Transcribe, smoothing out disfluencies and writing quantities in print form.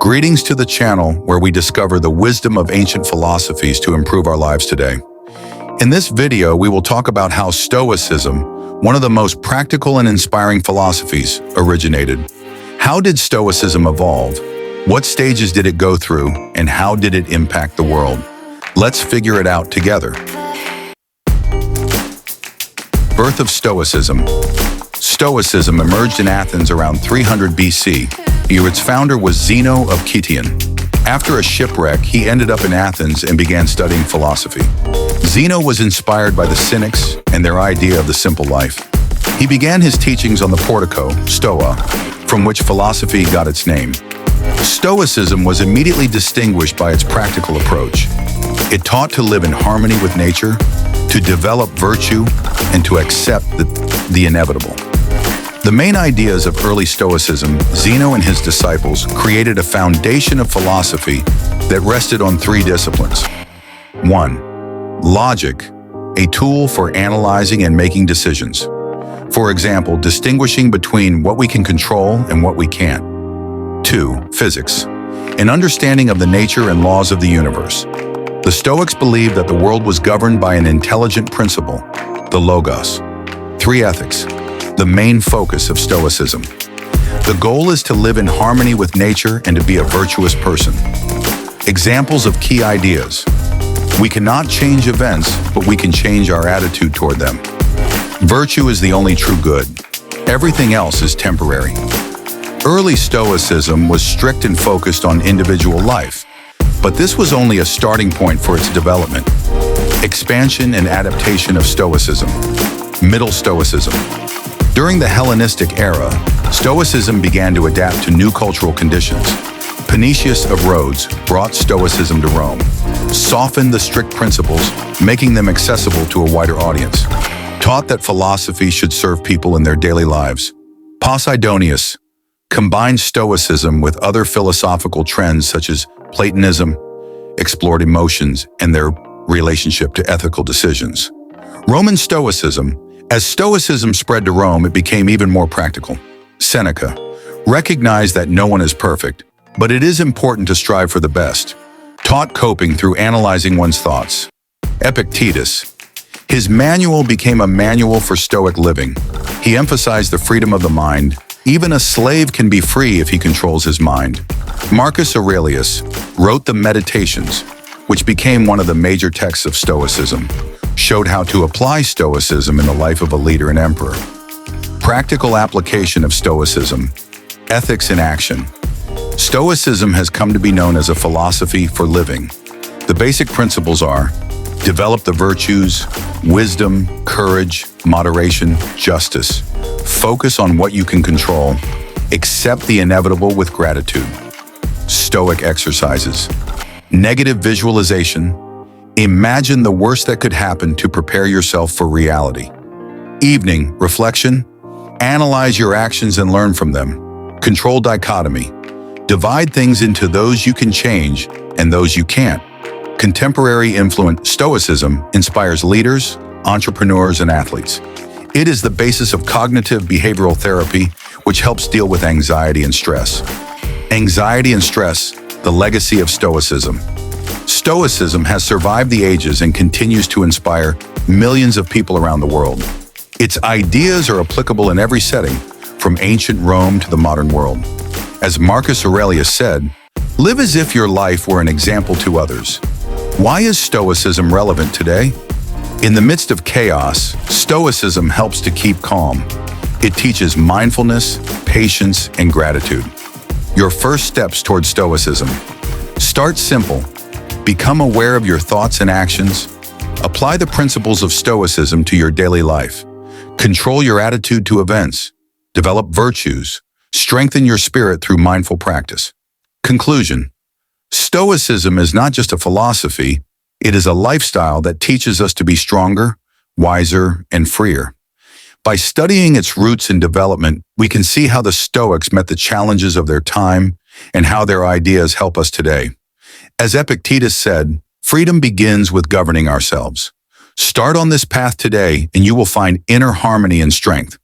Greetings to the channel where we discover the wisdom of ancient philosophies to improve our lives today. In this video, we will talk about how Stoicism, one of the most practical and inspiring philosophies, originated. How did Stoicism evolve? What stages did it go through, and how did it impact the world? Let's figure it out together. Birth of Stoicism. Stoicism emerged in Athens around 300 BC. Its founder was Zeno of Citium. After a shipwreck, he ended up in Athens and began studying philosophy. Zeno was inspired by the Cynics and their idea of the simple life. He began his teachings on the portico, Stoa, from which philosophy got its name. Stoicism was immediately distinguished by its practical approach. It taught to live in harmony with nature, to develop virtue, and to accept the inevitable. The main ideas of early Stoicism, Zeno and his disciples created a foundation of philosophy that rested on three disciplines. 1. Logic, a tool for analyzing and making decisions. For example, distinguishing between what we can control and what we can't. 2. Physics, an understanding of the nature and laws of the universe. The Stoics believed that the world was governed by an intelligent principle, the Logos. 3. Ethics, the main focus of Stoicism. The goal is to live in harmony with nature and to be a virtuous person. Examples of key ideas. We cannot change events, but we can change our attitude toward them. Virtue is the only true good. Everything else is temporary. Early Stoicism was strict and focused on individual life, but this was only a starting point for its development. Expansion and adaptation of Stoicism. Middle Stoicism. During the Hellenistic era, Stoicism began to adapt to new cultural conditions. Panetius of Rhodes brought Stoicism to Rome, softened the strict principles, making them accessible to a wider audience, taught that philosophy should serve people in their daily lives. Posidonius combined Stoicism with other philosophical trends such as Platonism, explored emotions and their relationship to ethical decisions. Roman Stoicism. As Stoicism spread to Rome, it became even more practical. Seneca recognized that no one is perfect, but it is important to strive for the best, taught coping through analyzing one's thoughts. Epictetus. His manual became a manual for Stoic living. He emphasized the freedom of the mind. Even a slave can be free if he controls his mind. Marcus Aurelius wrote the Meditations, which became one of the major texts of Stoicism, showed how to apply Stoicism in the life of a leader and emperor. Practical application of Stoicism. Ethics in action. Stoicism has come to be known as a philosophy for living. The basic principles are: develop the virtues, wisdom, courage, moderation, justice. Focus on what you can control. Accept the inevitable with gratitude. Stoic exercises. Negative visualization. Imagine the worst that could happen to prepare yourself for reality. Evening reflection. Analyze your actions and learn from them. Control dichotomy. Divide things into those you can change and those you can't. Contemporary influence. Stoicism inspires leaders, entrepreneurs, and athletes. It is the basis of cognitive behavioral therapy, which helps deal with anxiety and stress. Anxiety and stress, the legacy of Stoicism. Stoicism has survived the ages and continues to inspire millions of people around the world. Its ideas are applicable in every setting, from ancient Rome to the modern world. As Marcus Aurelius said, "Live as if your life were an example to others." Why is Stoicism relevant today? In the midst of chaos, Stoicism helps to keep calm. It teaches mindfulness, patience, and gratitude. Your first steps toward Stoicism. Start simple. Become aware of your thoughts and actions. Apply the principles of Stoicism to your daily life. Control your attitude to events. Develop virtues. Strengthen your spirit through mindful practice. Conclusion. Stoicism is not just a philosophy, it is a lifestyle that teaches us to be stronger, wiser, and freer. By studying its roots and development, we can see how the Stoics met the challenges of their time and how their ideas help us today. As Epictetus said, freedom begins with governing ourselves. Start on this path today and you will find inner harmony and strength.